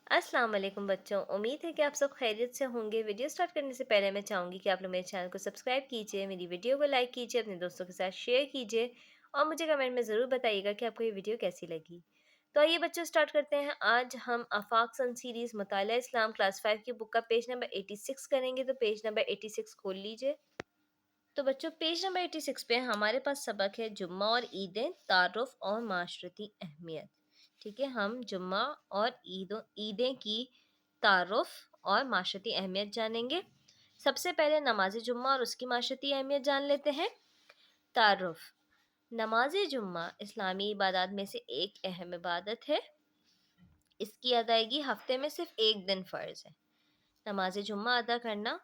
अस्सलाम वालेकुम बच्चों, उम्मीद है कि आप सब खैरियत से होंगे। वीडियो स्टार्ट करने से पहले मैं चाहूँगी कि आप लोग मेरे चैनल को सब्सक्राइब कीजिए, मेरी वीडियो को लाइक कीजिए, अपने दोस्तों के साथ शेयर कीजिए और मुझे कमेंट में ज़रूर बताइएगा कि आपको ये वीडियो कैसी लगी। तो आइए बच्चों स्टार्ट करते हैं। आज हम आफाक सन सीरीज़ मुताला इस्लाम क्लास 5 की बुक का पेज नंबर 86 करेंगे। तो पेज नंबर 86 खोल लीजिए। तो बच्चों पेज नंबर 86 पे हमारे पास सबक है जुम्मा और ईदें, तारुफ और माशरती अहमियत। ठीक है, हम जुम्मा और ईदें की तारुफ और माशरती अहमियत जानेंगे। सबसे पहले नमाज जुम्मा और उसकी माशरती अहमियत जान लेते हैं। तारुफ। नमाज जुम्मा इस्लामी इबादत में से एक अहम इबादत है। इसकी अदायगी हफ्ते में सिर्फ एक दिन फ़र्ज है। नमाज जुम्मा अदा करना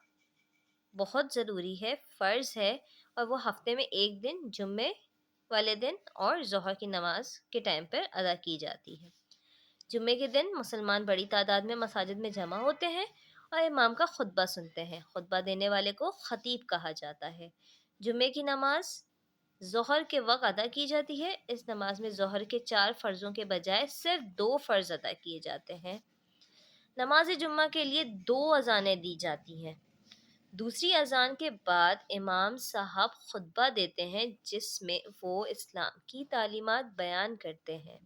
बहुत ज़रूरी है, फ़र्ज़ है, और वो हफ़्ते में एक दिन जुम्मे वाले दिन और ज़ोहर की नमाज के टाइम पर अदा की जाती है। जुम्मे के दिन मुसलमान बड़ी तादाद में मसाजिद में जमा होते हैं और इमाम का खुतबा सुनते हैं। खुतबा देने वाले को खतीब कहा जाता है। जुम्मे की नमाज ज़ोहर के वक्त अदा की जाती है। इस नमाज में ज़ोहर के 4 फ़र्ज़ों के बजाय सिर्फ 2 फ़र्ज़ अदा किए जाते हैं। नमाज जुम्मा के लिए 2 अज़ानें दी जाती हैं। दूसरी अज़ान के बाद इमाम साहब खुतबा देते हैं जिसमें वो इस्लाम की तालीमात बयान करते हैं,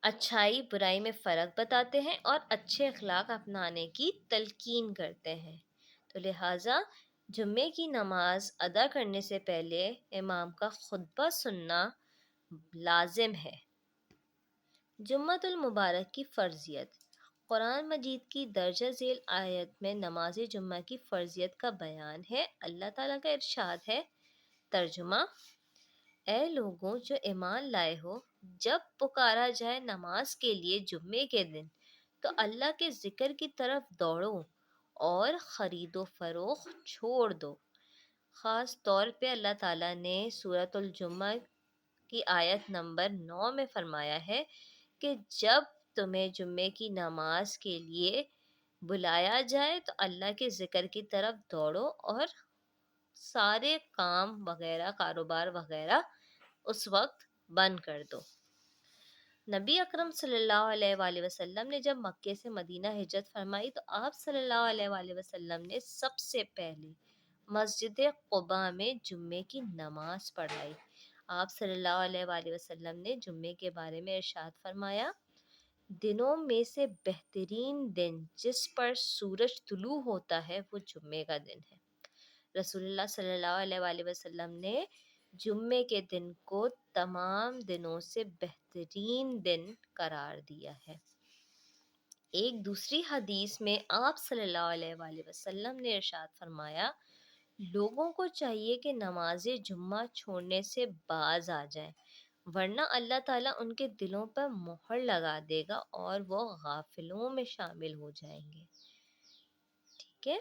अच्छाई बुराई में फ़र्क बताते हैं और अच्छे अखलाक अपनाने की तलकीन करते हैं। तो लिहाजा जुम्मे की नमाज अदा करने से पहले इमाम का खुतबा सुनना लाजिम है। जुम्मतुल मुबारक की फ़र्ज़ियत। कुरान मजीद की दर्ज झेल आयत में नमाज जुम्मा की फ़र्ज़ियत का बयान है। अल्लाह ताला का इरशाद है, तर्जुमा, ए लोगों जो ईमान लाए हो, जब पुकारा जाए नमाज के लिए जुम्मे के दिन तो अल्लाह के ज़िक्र की तरफ दौड़ो और ख़रीदो फ़रोख्त छोड़ दो। ख़ास तौर पे अल्लाह ताला ने सूरतुल जुम्मा की आयत नंबर 9 में फरमाया है कि जब तुम्हें जुम्मे की नमाज के लिए बुलाया जाए तो अल्लाह के ज़िक्र की तरफ दौड़ो और सारे काम वगैरह, कारोबार वगैरह उस वक्त बंद कर दो। नबी अकरम सल्लल्लाहु अलैहि वसल्लम ने जब मक्के से मदीना हिजरत फरमाई तो आप सल्लल्लाहु अलैहि वसल्लम ने सबसे पहले मस्जिद क़ुबा में जुम्मे की नमाज पढ़ाई। आप सल्लल्लाहु अलैहि वसल्लम ने जुम्मे के बारे में इरशाद फरमाया, दिनों में से बेहतरीन दिन जिस पर सूरज तुलू होता है वो जुम्मे का दिन है। रसूलुल्लाह सल्लल्लाहु अलैहि वसल्लम ने जुम्मे के दिन को तमाम दिनों से बेहतरीन दिन करार दिया है। एक दूसरी हदीस में आप सल्लल्लाहु अलैहि वसल्लम ने इरशाद फरमाया, लोगों को चाहिए कि नमाज जुम्मा छोड़ने से बाज आ जाएं, वरना अल्लाह ताला उनके दिलों पर मोहर लगा देगा और वो गाफिलों में शामिल हो जाएंगे। ठीक है,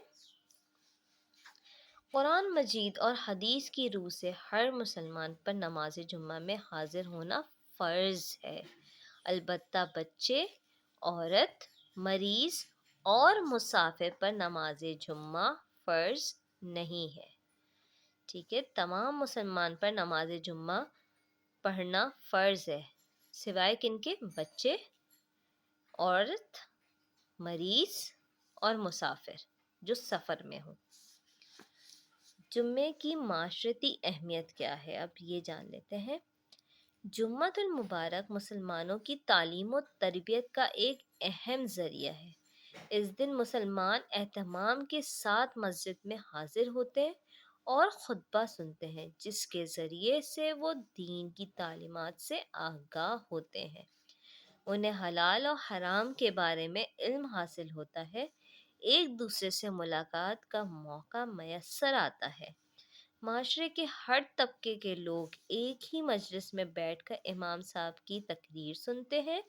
कुरान मजीद और हदीस की रूह से हर मुसलमान पर नमाज जुम्मा में हाजिर होना फ़र्ज़ है। अलबत्ता बच्चे, औरत, मरीज़ और मुसाफिर पर नमाज जुम्मा फ़र्ज़ नहीं है। ठीक है, तमाम मुसलमान पर नमाज जुम्मा पढ़ना फ़र्ज़ है, सिवाय किनके? बच्चे, औरत, मरीज़ और मुसाफिर जो सफ़र में हो। जुम्मे की माशरती अहमियत क्या है, अब ये जान लेते हैं। जुम्मतुल मुबारक मुसलमानों की तालीम और तरबियत का एक अहम ज़रिया है। इस दिन मुसलमान एहतमाम के साथ मस्जिद में हाजिर होते हैं और खुतबा सुनते हैं जिसके ज़रिए से वो दीन की तालीमात से आगाह होते हैं। उन्हें हलाल और हराम के बारे में इल्म हासिल होता है। एक दूसरे से मुलाकात का मौका मैसर आता है। माशरे के हर तबके के लोग एक ही मजलिस में बैठकर इमाम साहब की तकरीर सुनते हैं।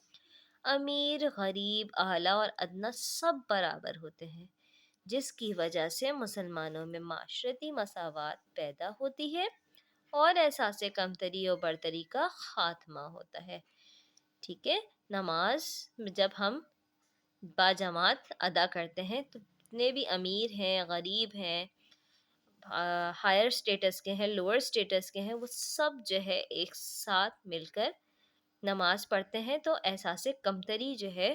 अमीर, गरीब, आला और अदना सब बराबर होते हैं, जिसकी वजह से मुसलमानों में माशरती मसावत पैदा होती है और एहसास कमतरी और बरतरी का खात्मा होता है। ठीक है, नमाज में जब हम बाजमात अदा करते हैं तो जितने भी अमीर हैं, गरीब हैं, हायर स्टेटस के हैं, लोअर स्टेटस के हैं, वो सब जो है एक साथ मिलकर नमाज पढ़ते हैं तो एहसास कमतरी जो है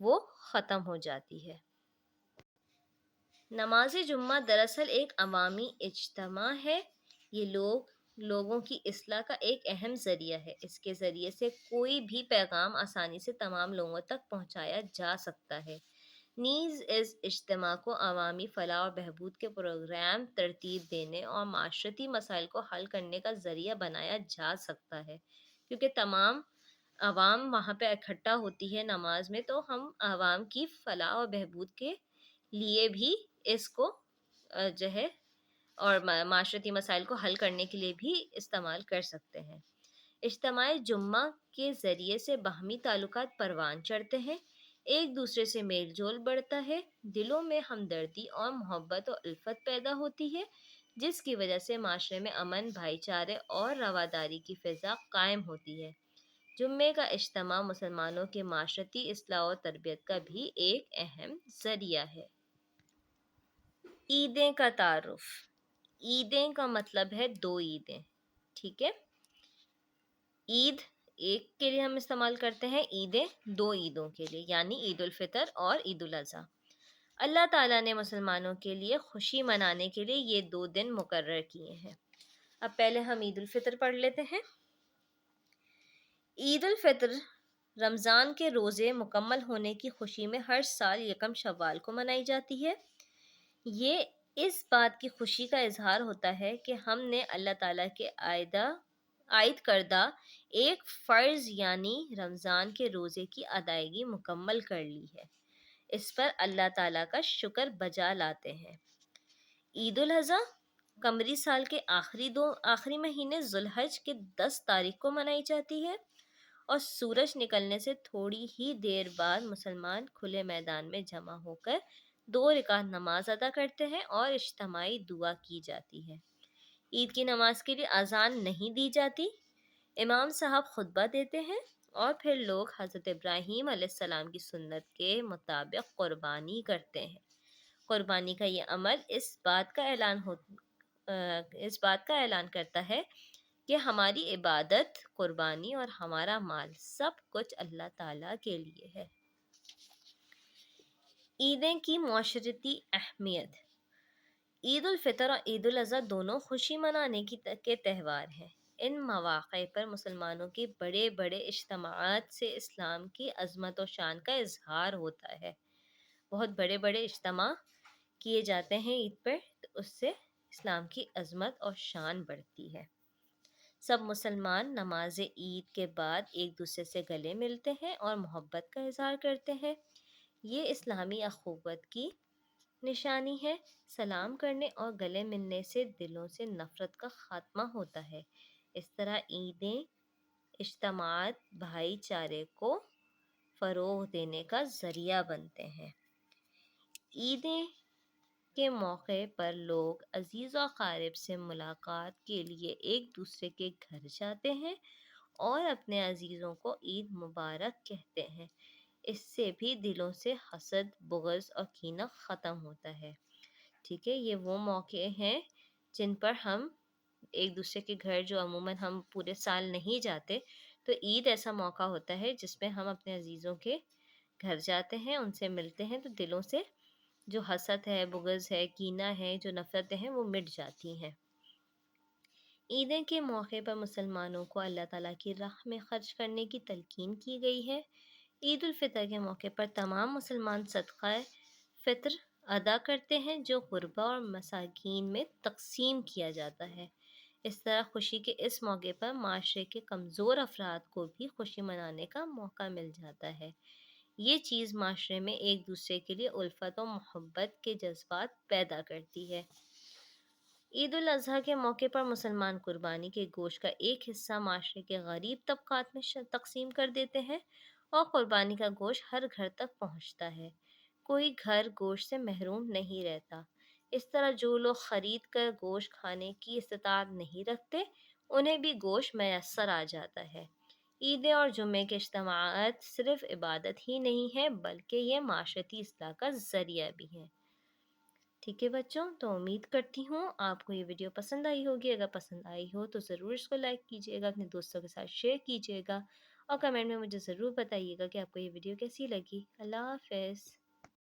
वो ख़त्म हो जाती है। नमाज जुम्मा दरअसल एक अवामी इज्तिमा है। ये लोगों की इस्लाह का एक अहम ज़रिया है। इसके ज़रिए से कोई भी पैगाम आसानी से तमाम लोगों तक पहुँचाया जा सकता है। नीज़ इस इज्तिमा को अवामी फ़लाह और बहबूद के प्रोग्राम तरतीब देने और माशरती मसाइल को हल करने का ज़रिया बनाया जा सकता है, क्योंकि तमाम आवाम वहाँ पे इकट्ठा होती है नमाज में, तो हम आवाम की फ़लाह और बहबूद के लिए भी इसको जो है और माशरती मसाइल को हल करने के लिए भी इस्तेमाल कर सकते हैं। इज्तिमाई जुम्मा के ज़रिए से बाहमी ताल्लुकात परवान चढ़ते हैं, एक दूसरे से मेल जोल बढ़ता है, दिलों में हमदर्दी और मोहब्बत और उल्फत पैदा होती है, जिसकी वजह से माशरे में अमन, भाईचारे और रवादारी की फ़िज़ा कायम होती है। जुम्मे का इज्तिमा मुसलमानों के माशरती इस्लाह और तरबियत का भी एक अहम ज़रिया है। ईदें का तारुफ। ईदें का मतलब है दो ईदें, ठीक है। ईद एक के लिए हम इस्तेमाल करते हैं, ईदें दो ईदों के लिए, यानी ईद उल फितर और ईद उल अज़हा। अल्लाह ताला ने मुसलमानों के लिए खुशी मनाने के लिए ये दो दिन मुकर्रर किए हैं। अब पहले हम ईद उल फितर पढ़ लेते हैं। ईद उल फितर रमज़ान के रोज़े मुकम्मल होने की खुशी में हर साल यकम शव्वाल को मनाई जाती है। ये इस बात की खुशी का इजहार होता है कि हमने अल्लाह ताला के आयद करदा एक फ़र्ज़ यानी रमज़ान के रोज़े की अदायगी मुकम्मल कर ली है। इस पर अल्लाह ताला का शुक्र बजा लाते हैं। ईद उल अज़हा कमरी साल के आखिरी महीने ज़ुल्हज के 10 तारीख को मनाई जाती है और सूरज निकलने से थोड़ी ही देर बाद मुसलमान खुले मैदान में जमा होकर 2 रकात नमाज अदा करते हैं और इज्तिमाई दुआ की जाती है। ईद की नमाज के लिए अजान नहीं दी जाती। इमाम साहब खुतबा देते हैं और फिर लोग हज़रत इब्राहीम अलैहिस्सलाम की सुन्नत के मुताबिक कुर्बानी करते हैं। कुर्बानी का ये अमल इस बात का ऐलान करता है कि हमारी इबादत, कुर्बानी और हमारा माल सब कुछ अल्लाह ताला के लिए है। ईदें की मुआशरती अहमियत। ईद उल फितर और ईद उल अज़हा दोनों खुशी मनाने के त्यौहार हैं। इन मौक़े पर मुसलमानों के बड़े बड़े इज्तिमाआत से इस्लाम की अज़मत और शान का इजहार होता है। बहुत बड़े बड़े इज्तिमा किए जाते हैं ईद पर, तो उससे इस्लाम की अज़मत और शान बढ़ती है। सब मुसलमान नमाज ईद के बाद एक दूसरे से गले मिलते हैं और मोहब्बत का इजहार करते हैं। ये इस्लामी अखुवत की निशानी है। सलाम करने और गले मिलने से दिलों से नफ़रत का ख़ात्मा होता है। इस तरह ईदें इज्तिमात भाईचारे को फ़रोग़ देने का ज़रिया बनते हैं। ईदें के मौके पर लोग अजीज़ और क़ारिब से मुलाकात के लिए एक दूसरे के घर जाते हैं और अपने अजीज़ों को ईद मुबारक कहते हैं। इससे भी दिलों से हसद, बुग़्ज़ और कीना ख़त्म होता है। ठीक है, ये वो मौके हैं जिन पर हम एक दूसरे के घर, जो अमूमन हम पूरे साल नहीं जाते, तो ईद ऐसा मौका होता है जिसमें हम अपने अजीज़ों के घर जाते हैं, उनसे मिलते हैं, तो दिलों से जो हसद है, बुग़्ज़ है, कीना है, जो नफ़रतें हैं, वो मिट जाती हैं। ईद के मौके पर मुसलमानों को अल्लाह ताला की राह में ख़र्च करने की तलकीन की गई है। ईद उल फ़ितर के मौके पर तमाम मुसलमान सदक़ा फ़ितर अदा करते हैं, जो ग़ुरबा और मसाकीन में तक़सीम किया जाता है। इस तरह खुशी के इस मौके पर माशरे के कमज़ोर अफ़राद को भी खुशी मनाने का मौका मिल जाता है। ये चीज़ माशरे में एक दूसरे के लिए उल्फत और मोहब्बत के जज्बात पैदा करती है। ईद उल अज़हा के मौके पर मुसलमान कुर्बानी के गोश्त का एक हिस्सा माशरे के गरीब तबक़ात में तक़सीम कर देते हैं और कुर्बानी का गोश्त हर घर तक पहुँचता है। कोई घर गोश्त से महरूम नहीं रहता। इस तरह जो लोग ख़रीद कर गोश्त खाने की इस्तिताअत नहीं रखते, उन्हें भी गोश्त मैसर आ जाता है। ईदें और जुम्मे के इज्तिमाआत सिर्फ़ इबादत ही नहीं है, बल्कि ये माशरती इस्लाह का ज़रिया भी हैं। ठीक है बच्चों, तो उम्मीद करती हूँ आपको ये वीडियो पसंद आई होगी। अगर पसंद आई हो तो ज़रूर इसको लाइक कीजिएगा, अपने दोस्तों के साथ शेयर कीजिएगा और कमेंट में मुझे ज़रूर बताइएगा कि आपको ये वीडियो कैसी लगी। अल्लाह हाफ़िज़।